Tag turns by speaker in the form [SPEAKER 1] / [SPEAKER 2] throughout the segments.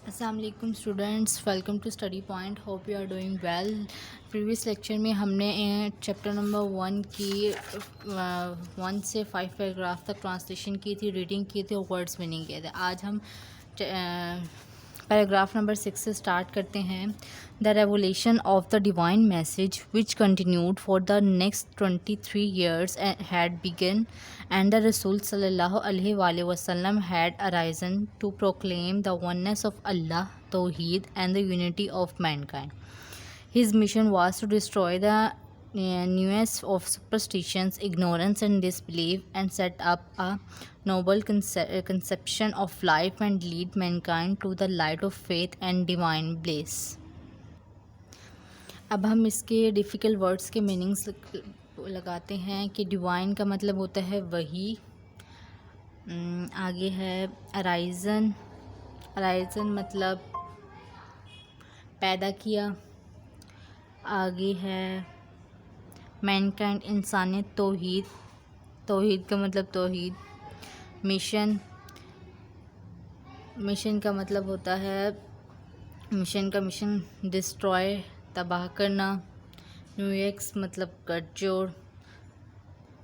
[SPEAKER 1] السلام علیکم students, welcome to study point. Hope you are doing well. Previous lecture میں ہم نے چیپٹر نمبر 1 کی 1 سے 5 پیراگراف تک ٹرانسلیشن کی تھی، ریڈنگ کی تھی اور ورڈس میننگ کیے تھے. آج ہم پیراگراف نمبر 6 سے اسٹارٹ کرتے ہیں. The revelation of the divine message which continued for the next 23 years had begun, and the Rasul sallallahu alaihi wasallam had arisen to proclaim the oneness of Allah, Tawheed, and the unity of mankind. His mission was to destroy the nuance of superstitions, ignorance, and disbelief, and set up a noble conception of life and lead mankind to the light of faith and divine bliss. اب ہم اس کے difficult words کے meanings لگاتے ہیں کہ divine کا مطلب ہوتا ہے وہی. آگے ہے ارائزن. ارائزن مطلب پیدا کیا. آگے ہے مینکائنڈ انسانیت. توحید. توحید کا مطلب توحید. مشن. مشن کا مطلب ہوتا ہے مشن ڈسٹرائے تباہ کرنا. نیویکس مطلب گٹھ جوڑ.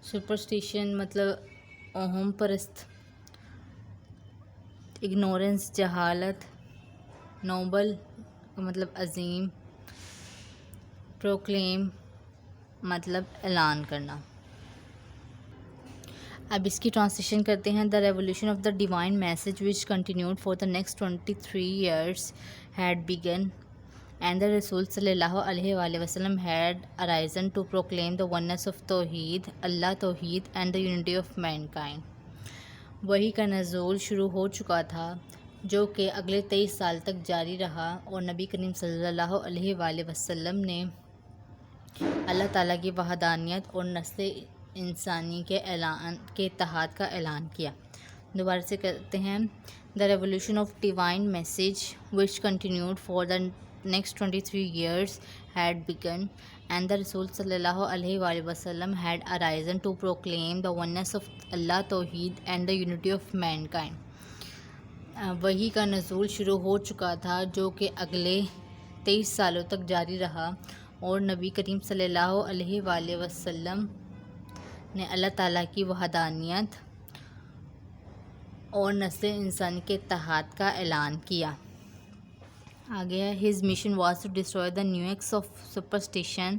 [SPEAKER 1] سپرسٹیشن مطلب اوہم پرست. اگنورنس جہالت. نوبل کا مطلب عظیم. پروکلیم مطلب اعلان کرنا. اب اس کی ٹرانسلیشن کرتے ہیں. The revolution of the divine message which continued for the next 23 years had begun, and the Rasul sallallahu alaihi wasallam had arisen to proclaim the oneness of Tawheed, Allah, Tawheed, and the unity of mankind. وحی کا نزول شروع ہو چکا تھا جو کہ اگلے 23 سال تک جاری رہا، اور نبی کریم صلی اللہ علیہ وآلہ وسلم نے اللہ تعالیٰ کی وحدانیت اور نسل انسانی کے اتحاد کا اعلان کیا. دوبارہ سے کرتے ہیں. The revolution of divine message which continued for the next 23 years had begun, and the Rasul sallallahu alaihi wasallam had arisen to proclaim the oneness of Allah, Tawheed, and the unity of mankind. وحی کا نزول شروع ہو چکا تھا جو کہ اگلے 23 سالوں تک جاری رہا، اور نبی کریم صلی اللہ علیہ وآلہ وسلم نے اللہ تعالیٰ کی وحدانیت اور نسل انسانی کے اتحاد کا اعلان کیا. آگے ہے. His mission was to destroy the nexus of superstition,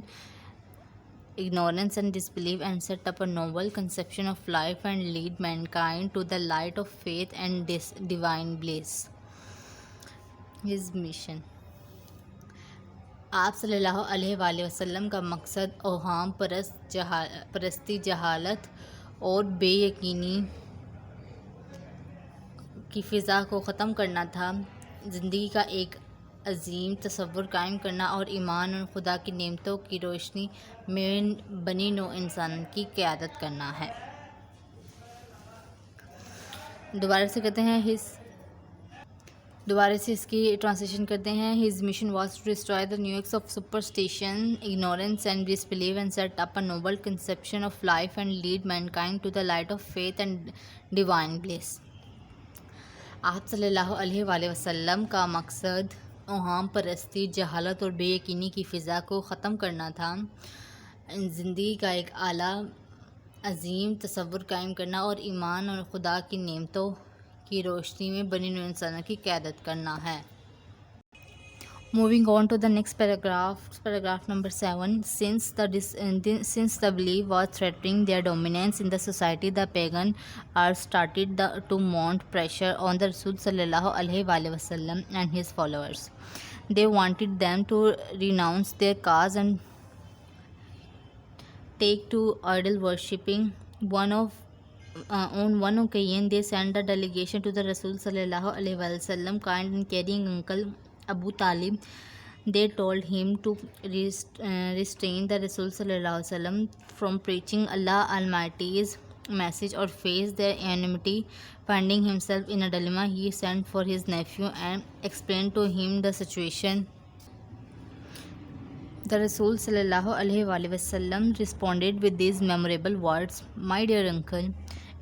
[SPEAKER 1] ignorance and disbelief, and set up a noble conception of life and lead mankind to the light of faith and divine bliss. His mission. آپ صلی اللہ علیہ وآلہ وسلم کا مقصد اوہام پرستی، جہالت اور بے یقینی کی فضا کو ختم کرنا تھا. زندگی کا ایک عظیم تصور قائم کرنا اور ایمان اور خدا کی نعمتوں کی روشنی میں بنی نوع انسان کی قیادت کرنا ہے. دوبارہ سے کہتے ہیں دوبارہ سے اس کی ٹرانسلیشن کرتے ہیں. His mission was to destroy the nexus of superstition, ignorance and disbelief, and set up a noble conception of life and lead mankind to the light of faith and divine bliss. آپ صلی اللہ علیہ وآلہ وسلم کا مقصد اوہام پرستی، جہالت اور بے یقینی کی فضا کو ختم کرنا تھا. زندگی کا ایک اعلیٰ عظیم تصور قائم کرنا اور ایمان اور خدا کی نعمتوں کی روشنی میں بنی نوع انسانوں کی قیادت کرنا ہے. Moving on to the next paragraph number 7. Since the belief was threatening their dominance in the society, the pagan are started to mount pressure on the Rasul sallallahu alaihi wasallam and his followers. They wanted them to renounce their cause and take to idol worshipping. On one occasion, they sent a delegation to the Rasul sallallahu alaihi wasallam, kind and caring uncle Abu Talib. They told him to restrain the Rasul sallallahu alaihi wasallam from preaching Allah Almighty's message or face their enmity. Finding himself in a dilemma, he sent for his nephew and explained to him the situation. The Rasul sallallahu alaihi wasallam responded with these memorable words: My dear uncle,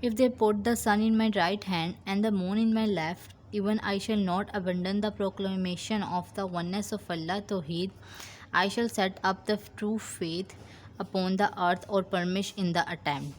[SPEAKER 1] if they put the sun in my right hand and the moon in my left, Even I shall not abandon the proclamation of the oneness of Allah Tawheed. I shall set up the true faith upon the earth or perish in the attempt.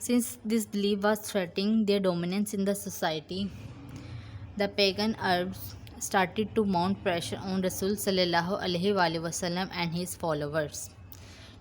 [SPEAKER 1] Since this belief was threatening their dominance in the society, the pagan Arabs started to mount pressure on Rasul sallallahu alaihi wasallam and his followers.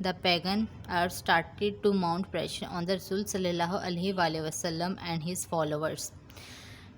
[SPEAKER 1] the pagan Arabs started to mount pressure on the Rasul sallallahu alaihi wasallam and his followers.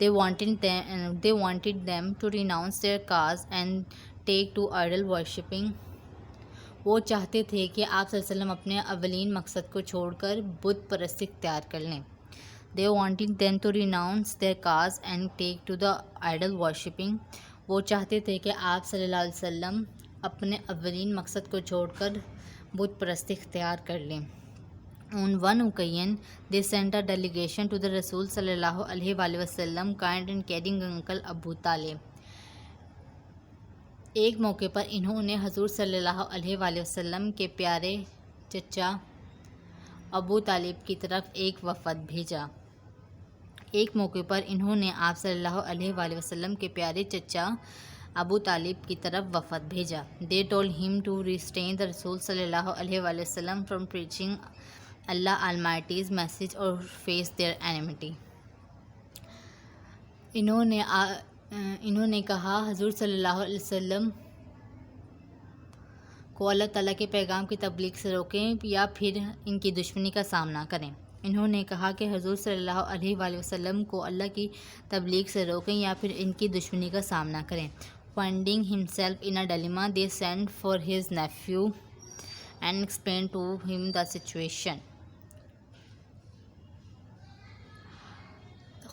[SPEAKER 1] They wanted them to renounce their cause and take to idol worshipping. وہ چاہتے تھے کہ آپ صلی اللہ علیہ وسلم اپنے اولین مقصد کو چھوڑ کر بت پرستی اختیار کر لیں۔ They wanted them to renounce their cause and take to the idol worshipping. وہ چاہتے تھے کہ آپ صلی اللہ علیہ وسلم اپنے اولین مقصد کو چھوڑ کر بت پرستی اختیار کر لیں۔ On one occasion, they sent a delegation to the Rasul sallallahu alaihi wasallam, kind and caring uncle Abu Talib. ایک موقع پر انہوں نے حضور صلی اللہ علیہ وآلہ وسلم کے پیارے چچا ابو طالب کی طرف ایک وفد بھیجا۔ ایک موقع پر انہوں نے آپ صلی اللہ علیہ وآلہ وسلم کے پیارے چچا ابو طالب کی طرف وفد بھیجا۔ They told him to restrain the Rasul صلی اللہ علیہ وآلہ وسلم from preaching Allah Almighty's message or face their enmity. انہوں نے کہا حضور صلی اللہ علیہ وسلم کو اللہ تعالیٰ کے پیغام کی تبلیغ سے روکیں یا پھر ان کی دشمنی کا سامنا کریں۔ انہوں نے کہا کہ حضور صلی اللہ علیہ وآلہ وسلم کو اللہ کی تبلیغ سے روکیں یا پھر ان کی دشمنی کا سامنا کریں۔ Finding himself in a dilemma, they sent for his nephew and explained to him the situation.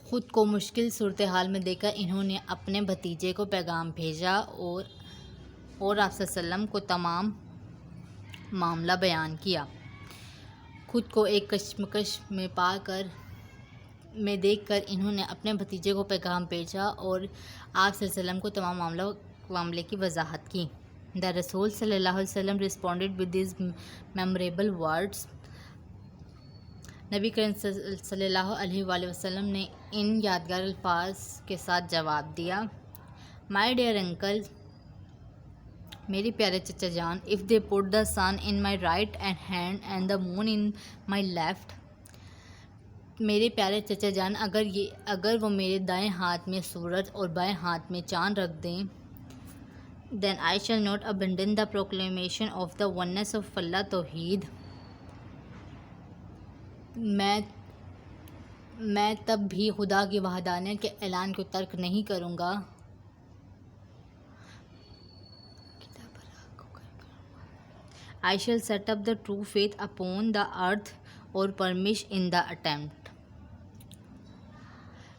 [SPEAKER 1] خود کو مشکل صورتحال میں دیکھ کر انہوں نے اپنے بھتیجے کو پیغام بھیجا اور آپ صلی اللہ علیہ وسلم کو تمام معاملہ بیان کیا۔ خود کو ایک کشمکش میں دیکھ کر انہوں نے اپنے بھتیجے کو پیغام بھیجا اور آپ صلی اللہ علیہ وسلم کو تمام معاملے کی وضاحت کی۔ The Rasul صلی اللہ علیہ وسلم responded with these memorable words. نبی کریم صلی اللہ علیہ وآلہ وسلم نے ان یادگار الفاظ کے ساتھ جواب دیا۔ My dear uncle, میری پیارے چچا جان, if they put the sun in my right hand and the moon in my left, میرے پیارے چچا جان اگر وہ میرے دائیں ہاتھ میں سورج اور بائیں ہاتھ میں چاند رکھ دیں, then I shall not abandon the proclamation of the oneness of Allah Tawheed. میں تب بھی خدا کی وحدانیت کے اعلان کو ترک نہیں کروں گا۔ I shall set up the true faith upon the earth or perish in the attempt.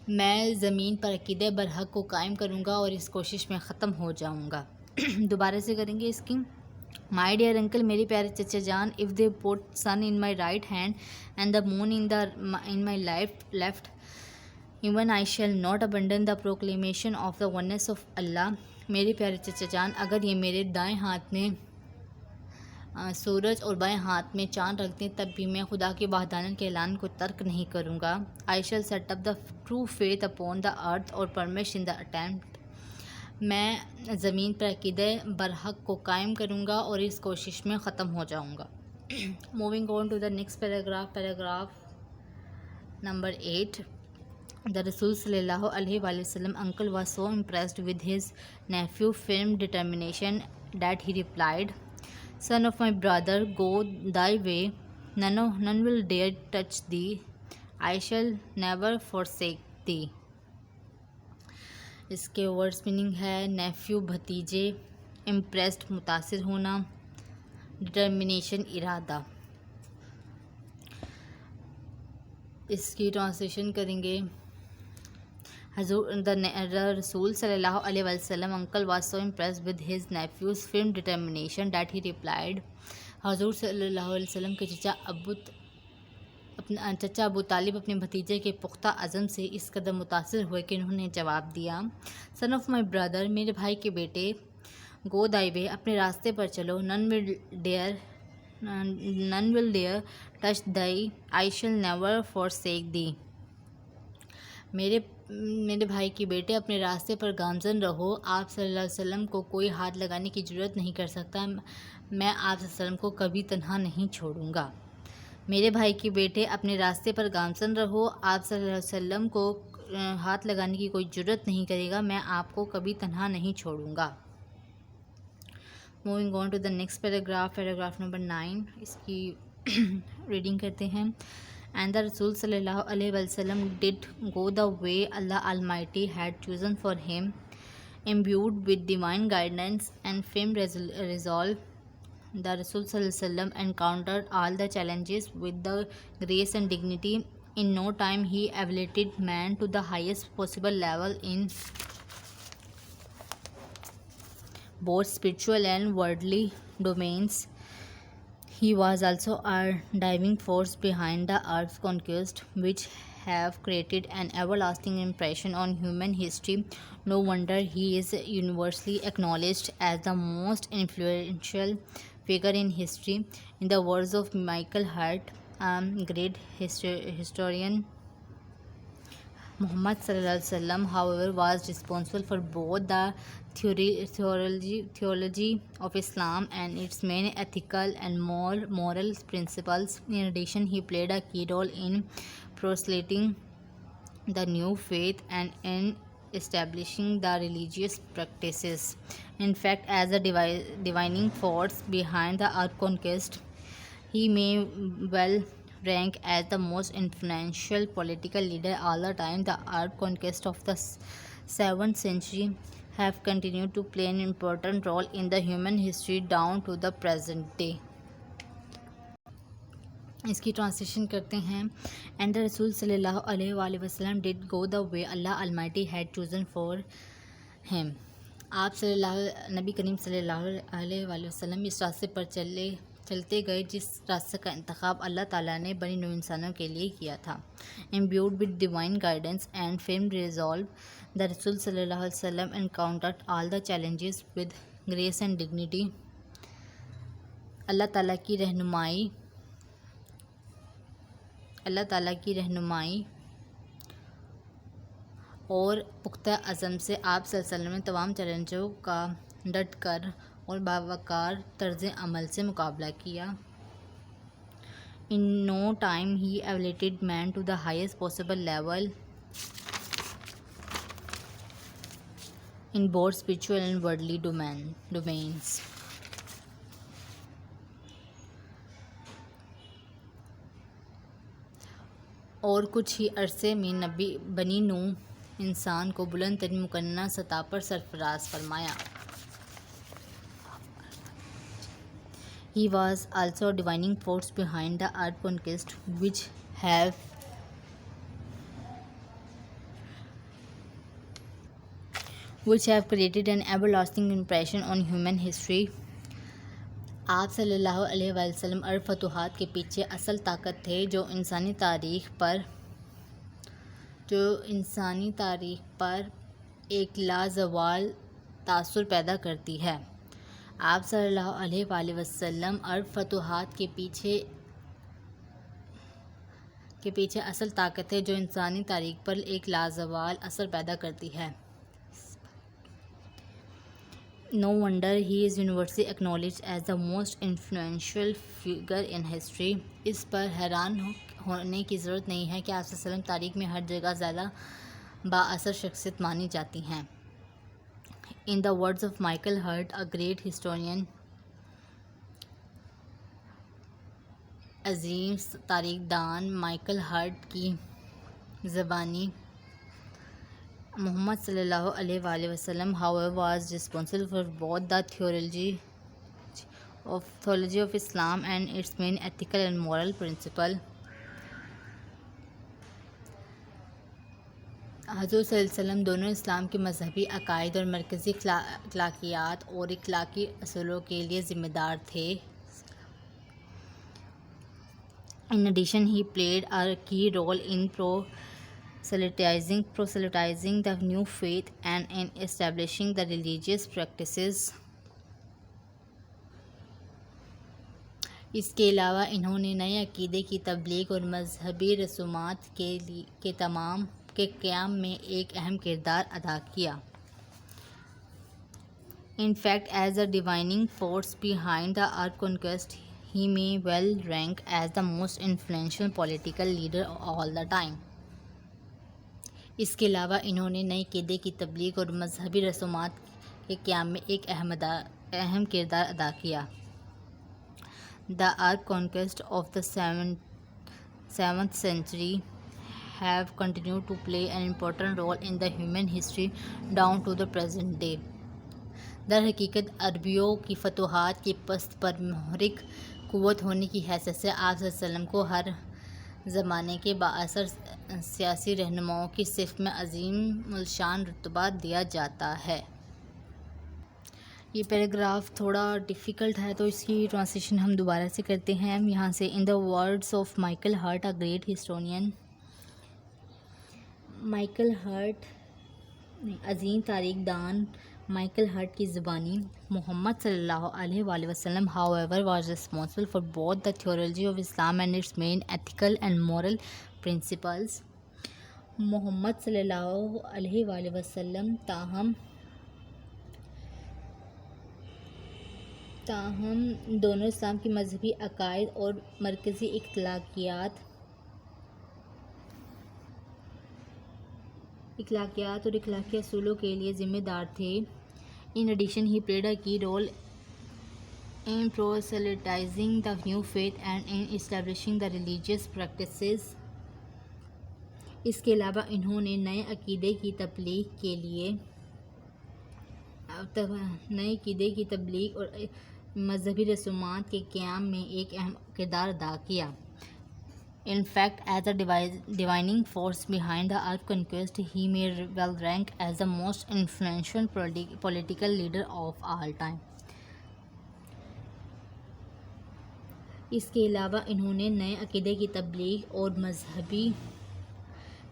[SPEAKER 1] میں زمین پر عقیدہ برحق کو قائم کروں گا اور اس کوشش میں ختم ہو جاؤں گا۔ دوبارہ سے کریں گے اس کی۔ My dear uncle, میری پیارے چچا جان, if they put sun in my right hand and the moon in my left, even I shall not abandon the proclamation of the oneness of Allah. میرے پیارے چچا جان، اگر یہ میرے دائیں ہاتھ میں سورج اور بائیں ہاتھ میں چاند رکھ دیں تب بھی میں خدا کی وحدانیت کے اعلان کو ترک نہیں کروں گا. I shall set up the true faith upon the earth or perish in the attempt. میں زمین پر عقیدہ برحق کو قائم کروں گا اور اس کوشش میں ختم ہو جاؤں گا. Moving on to the next paragraph number 8. The Rasul sallallahu alaihi wasallam uncle was so impressed with his nephew's firm determination that he replied, "Son of my brother, go thy way. None will dare touch thee. I shall never forsake thee." اس کے words meaning ہے nephew بھتیجے، impressed متاثر ہونا، determination ارادہ. اس کی translation کریں گے. رسول صلی اللہ علیہ وسلم uncle was so impressed with his nephew's firm determination that he replied. حضور صلی اللہ علیہ وسلم کے چچا ابو طالب اپنے بھتیجے کے پختہ عزم سے اس قدر متاثر ہوئے کہ انہوں نے جواب دیا، "Son of my brother، میرے بھائی کے بیٹے، go thy way، اپنے راستے پر چلو. None will dare touch thee. I shall never forsake thee." میرے بھائی کے بیٹے، اپنے راستے پر گامزن رہو. آپ صلی اللہ علیہ وسلم کو کوئی ہاتھ لگانے کی جرات نہیں کر سکتا. میں آپ صلی اللہ علیہ وسلم کو کبھی تنہا نہیں چھوڑوں گا. میرے بھائی کے بیٹے، اپنے راستے پر گامزن رہو. آپ صلی اللہ علیہ وسلم کو ہاتھ لگانے کی کوئی جرات نہیں کرے گا. میں آپ کو کبھی تنہا نہیں چھوڑوں گا. Moving on to the next paragraph number 9. اس کی ریڈنگ کرتے ہیں. And the Rasul sallallahu alaihi wasallam did go the way Allah Almighty had chosen for him, imbued with divine guidance and firm resolve. The Rasul sallallahu alaihi wasallam encountered all the challenges with the grace and dignity. In no time he elevated man to the highest possible level in both spiritual and worldly domains. He was also a driving force behind the earth's conquest, which have created an everlasting impression on human history. No wonder he is universally acknowledged as the most influential figure in history. In the words of Michael Hart, a great historian, Muhammad sallallahu alaihi wasallam, however, was responsible for both the theology of Islam and its main ethical and moral principles. In addition, he played a key role in proselytizing the new faith and in establishing the religious practices. In fact, as a divining force behind the earth conquest, he may well rank as the most influential political leader all the time. The earth conquest of the 7th century have continued to play an important role in the human history down to the present day. اس کی translation کرتے ہیں. And the Rasul صلی اللہ علیہ وآلہ وسلم did go the way Allah Almighty had chosen for him. نبی کریم صلی اللہ علیہ وآلہ وسلم اس راستے پر چلتے گئے جس راستے کا انتخاب اللہ تعالیٰ نے بنی نوع انسانوں کے لیے کیا تھا. Imbued with divine guidance and firm resolve, the Rasul صلی اللہ علیہ وسلم encountered all the challenges with grace and dignity. اللہ تعالیٰ کی رہنمائی اور پختہ عزم سے آپ صلی اللہ علیہ وسلم نے تمام چیلنجوں کا ڈٹ کر اور باوقار طرز عمل سے مقابلہ کیا. In no time he elevated man to the highest possible level in both spiritual and worldly domains. اور کچھ ہی عرصے میں بنی نوح انسان کو بلند ترین مقننہ سطح پر سرفراز فرمایا. He was also a divining force behind the earth conquest, which have created an everlasting impression on human history. آپ صلی اللہ علیہ وآلہ وسلم عرب فتوحات کے پیچھے اصل طاقت تھے جو انسانی تاریخ پر ایک لازوال تاثر پیدا کرتی ہے۔ آپ صلی اللہ علیہ وآلہ وسلم عرب فتوحات کے پیچھے اصل طاقت ہے جو انسانی تاریخ پر ایک لازوال اثر پیدا کرتی ہے۔ No wonder he is universally acknowledged as the most influential figure in history. اس پر حیران ہونے کی ضرورت نہیں ہے کہ آپ صلی اللہ علیہ وسلم تاریخ میں ہر جگہ زیادہ بااثر شخصیت مانی جاتی ہیں۔ In the words of Michael Hart, a great historian, عظیم تاریخ دان مائیکل ہارٹ کی زبانی، محمد صلی اللہ علیہ وآلہ وسلم however was responsible for both the theology of Islam and its main ethical and moral principle. حضور صلی اللہ علیہ وسلم دونوں اسلام کے مذہبی عقائد اور مرکزی اخلاقیات اور اخلاقی اصولوں کے لیے ذمہ دار تھے۔ In addition, he played a key role in proselytizing the new faith and in establishing the religious practices. اس کے علاوہ انہوں نے نئے عقیدے کی تبلیغ اور مذہبی رسومات کے قیام میں ایک اہم کردار ادا کیا۔ In fact, as a defining force behind the Arab conquest, he may well rank as the most influential political leader of all the time. اس کے علاوہ انہوں نے نئے عقیدے کی تبلیغ اور مذہبی رسومات کے قیام میں ایک اہم کردار ادا کیا۔ The Arab conquest of the 7th century have continued to play an important role in the human history down to the present day. در حقیقت عربیوں کی فتوحات کی پست پر محرک قوت ہونے کی حیثیت سے آپ صلی اللہ علیہ وسلم کو ہر زمانے کے بااثر سیاسی رہنماؤں کی صف میں عظیم الشان رتبہ دیا جاتا ہے۔ یہ پیراگراف تھوڑا ڈیفیکلٹ ہے تو اس کی ٹرانسلیشن ہم دوبارہ سے کرتے ہیں یہاں سے۔ In the words of Michael Hart, a great historian, Michael Hart عظیم تاریخ دان مائیکل ہارٹ کی زبانی، محمد صلی اللہ علیہ وآلہ وسلم however was responsible for both the theology of Islam and its main ethical and moral principles. محمد صلی اللہ علیہ وآلہ وسلم تاہم دونوں اسلام کی مذہبی عقائد اور مرکزی اخلاقیات اور اخلاقی اصولوں کے لیے ذمہ دار تھے۔ In addition, he played a key role in proselytizing the new faith and in establishing the religious practices. اس کے علاوہ انہوں نے نئے عقیدے کی تبلیغ اور مذہبی رسومات کے قیام میں ایک اہم کردار ادا کیا۔ In fact, as a defining force behind the Arab conquest, he may well rank as the most influential political leader of all time. اس کے علاوہ انہوں نے نئے عقیدے کی تبلیغ اور مذہبی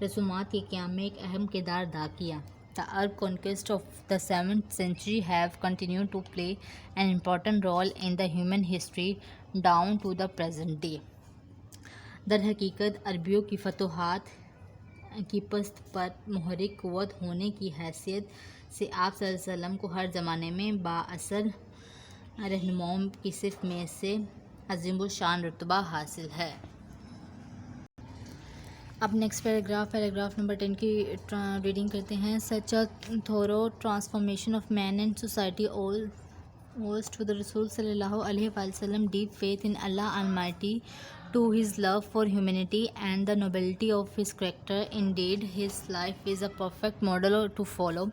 [SPEAKER 1] رسومات کے قیام میں ایک اہم کردار ادا کیا۔ The Arab conquest of the 7th century have continued to play an important role in the human history down to the present day. در حقیقت عربیوں کی فتوحات کی پست پر محرک قوت ہونے کی حیثیت سے آپ صلی اللہ علیہ وسلم کو ہر زمانے میں بااثر رہنماؤں کی صف میں سے عظیم الشان رتبہ حاصل ہے۔ اب نیکسٹ پیراگراف نمبر 10 کی ریڈنگ کرتے ہیں۔ Such a thorough transformation of man and society owes to the Rasul صلی اللہ علیہ وآلہ وسلم deep faith in Allah Almighty, to his love for humanity and the nobility of his character. Indeed, his life is a perfect model to follow.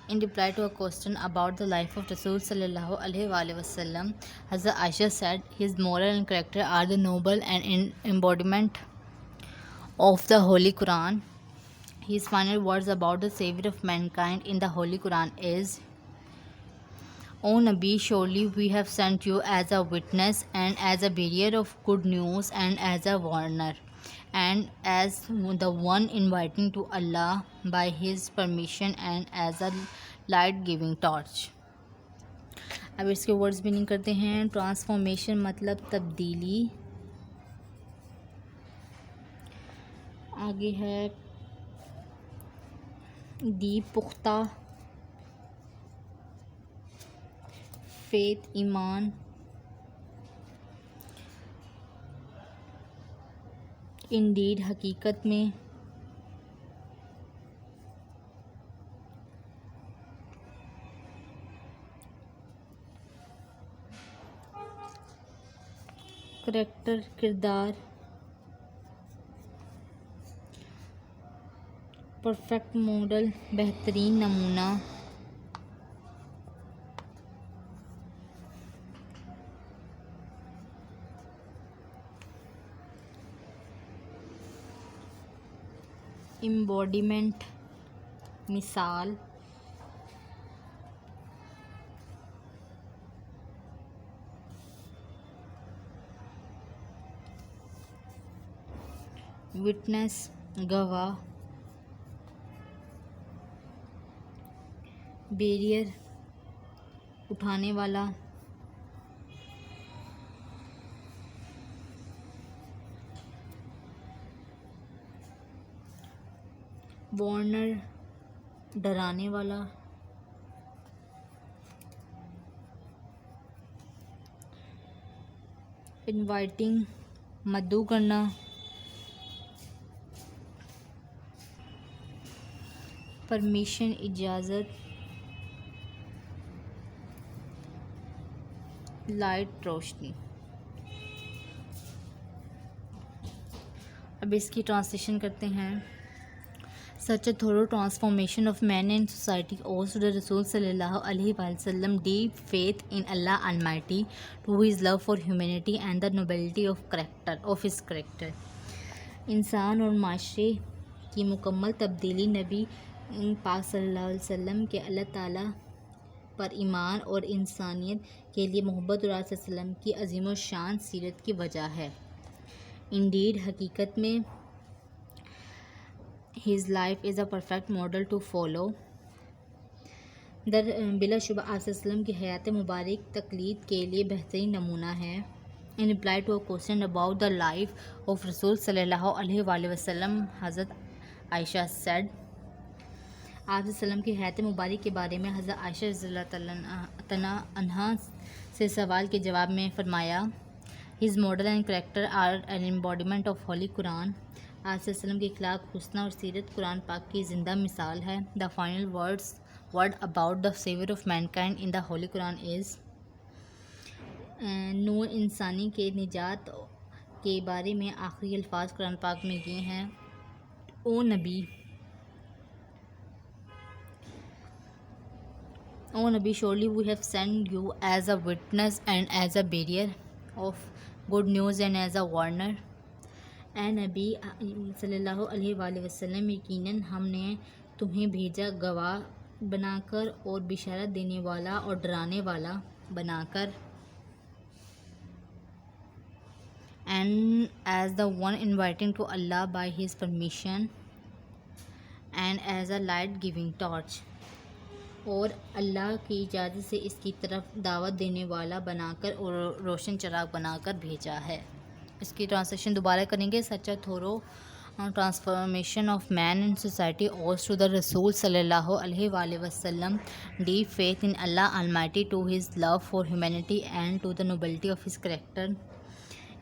[SPEAKER 1] In reply to a question about the life of Rasul sallallahu alaihi wasallam, Hazrat Aisha said, his moral and character are the noble and embodiment of the Holy Quran. His final words about the Savior of mankind in the Holy Quran is, O Nabi, surely we have sent you as a witness and as a bearer of good news and as a warner and as the one inviting to Allah by his permission and as a light giving torch. اب اس کے words meaning کرتے ہیں. Transformation مطلب تبدیلی. آگے ہے deep پختہ. Faith ایمان. انڈیڈ حقیقت میں. کریکٹر کردار. پرفیکٹ ماڈل بہترین نمونہ. امبوڈیمنٹ مثال. وٹنس گواہ. بیریئر اٹھانے والا. وارنر ڈرانے والا. انوائٹنگ مدعو کرنا. پرمیشن اجازت. لائٹ روشنی. اب اس کی ٹرانسلیشن کرتے ہیں. Such a thorough transformation of man and society owes to the Rasul sallallahu alaihi wasallam deep faith in Allah Almighty, to his love for humanity and the nobility of his character. انسان اور معاشرے کی مکمل تبدیلی نبی پاک صلی اللہ علیہ وسلم کے اللہ تعالیٰ پر ایمان اور انسانیت کے لیے محبت اور آپ صلی اللہ علیہ وسلم کی عظیم و شان سیرت کی وجہ ہے. انڈیڈ حقیقت میں. His life is a perfect model to follow. بلا شبہ آپ صلی اللہ علیہ وسلم کی حیات مبارک تقلید کے لیے بہترین نمونہ ہے. In reply to a question about the life of رسول صلی اللہ علیہ وآلہ وسلم, حضرت عائشہ said. آپ صلی اللہ علیہ وسلم کی حیات مبارک کے بارے میں حضرت عائشہ رضی اللہ تعالیٰ عنہا سے سوال کے جواب میں فرمایا, His model and character are an embodiment of Holy Quran. آپ صلی اللہ علیہ وسلم کے اخلاق, حسنہ اور سیرت قرآن پاک کی زندہ مثال ہے. The final word about the savior of mankind in the Holy Quran is. نوع انسانی کے نجات کے بارے میں آخری الفاظ قرآن پاک میں یہ ہیں, او نبی, surely we have sent you as a witness and as a bearer of good news and as a warner. اے نبی صلی اللہ علیہ وآلہ وسلم, یقیناً ہم نے تمہیں بھیجا گواہ بنا کر اور بشارت دینے والا اور ڈرانے والا بنا کر. And as the one inviting to Allah by his permission and as a light giving torch. اور اللہ کی اجازت سے اس کی طرف دعوت دینے والا بنا کر اور روشن چراغ بنا کر بھیجا ہے. اس کی ٹرانسلیشن دوبارہ کریں گے. Such a thorough transformation of man and society owes to the رسول صلی اللہ علیہ وآلہ وسلم deep faith in Allah almighty, to his love for humanity and to the nobility of his character.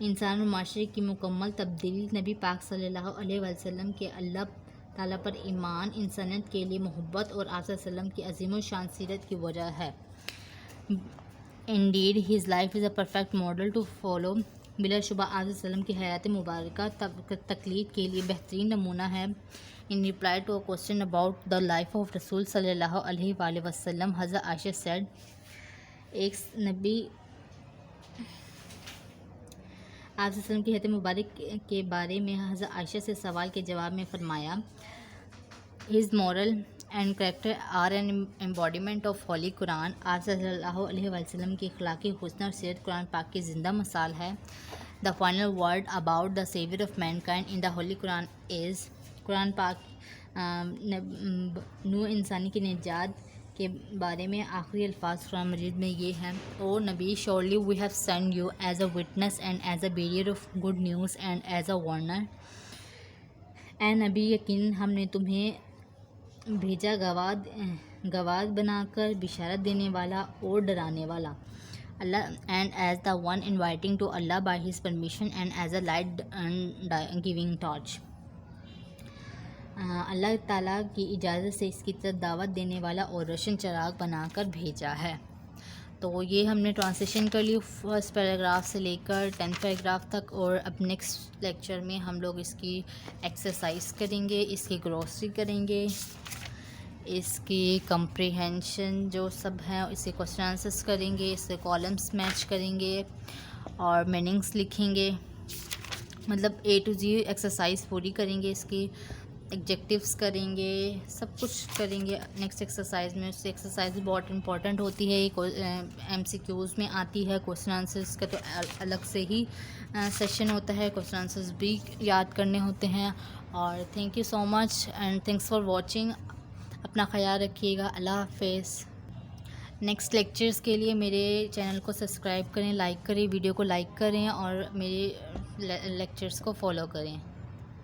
[SPEAKER 1] انسان اور معاشرے کی مکمل تبدیلی نبی پاک صلی اللہ علیہ وسلم کے اللہ تعالیٰ پر ایمان, انسانیت کے لیے محبت اور آپ صلی اللہ علیہ وسلم کی عظیم و شان سیرت کی وجہ ہے. Indeed, his life is a perfect model to follow. بلا شبہ آپ صلی اللہ علیہ وسلم کی حیات مبارکہ تقلید کے لیے بہترین نمونہ ہے. In reply to a question about the life of رسول صلی اللہ علیہ وآلہ وسلم, حضرت عائشہ said. ایک نبی آپ صلی اللہ علیہ وسلم کی حیات مبارک کے بارے میں حضرت عائشہ سے سوال کے جواب میں فرمایا, His moral and character are an embodiment of Holy Quran. آپ صلی اللہ علیہ وسلم کی اخلاقی حسن اور سیرت قرآن پاک کی زندہ مثال ہے. The final word about the savior of mankind in the Holy Quran is. قرآن پاک نوع انسانی کی نجات کے بارے میں آخری الفاظ قرآن مجید میں یہ ہیں: او نبی، surely we have sent you as a witness and as a bearer of good news and as a warner. اے نبی، یقیناً ہم نے تمہیں بھیجا گواہ بنا کر، بشارت دینے والا اور ڈرانے والا، اللہ and as the one inviting to Allah by his permission and as a light and giving torch. اللہ تعالیٰ کی اجازت سے اس کی طرف دعوت دینے والا اور روشن چراغ بنا کر بھیجا ہے۔ تو یہ ہم نے ٹرانسلیشن کر لی فرسٹ پیراگراف سے لے کر 10th پیراگراف تک، اور اب نیکسٹ لیکچر میں ہم لوگ اس کی ایکسرسائز کریں گے، اس کی گروسری کریں گے، اس کی کمپریہنشن جو سب ہیں اس کے کوسچن آنسرس کریں گے، اس کے کالمس میچ کریں گے اور میننگس لکھیں گے، مطلب A to Z ایکسرسائز پوری کریں گے، اس کی ایگجیکٹیوز کریں گے، سب کچھ کریں گے نیکسٹ ایکسرسائز میں۔ اس ایکسرسائز بھی بہت امپورٹنٹ ہوتی ہے، MCQs میں آتی ہے، کوسچن آنسرس کا تو الگ سے ہی سیشن ہوتا ہے، کوسچن آنسرس بھی یاد کرنے ہوتے ہیں۔ اور thank you so much and thanks for watching. اپنا خیال رکھیے گا، اللہ حافظ۔ نیکسٹ لیکچرز کے لیے میرے چینل کو سبسکرائب کریں، لائک کریں، ویڈیو کو لائک کریں اور میرے لیکچرز کو فالو کریں۔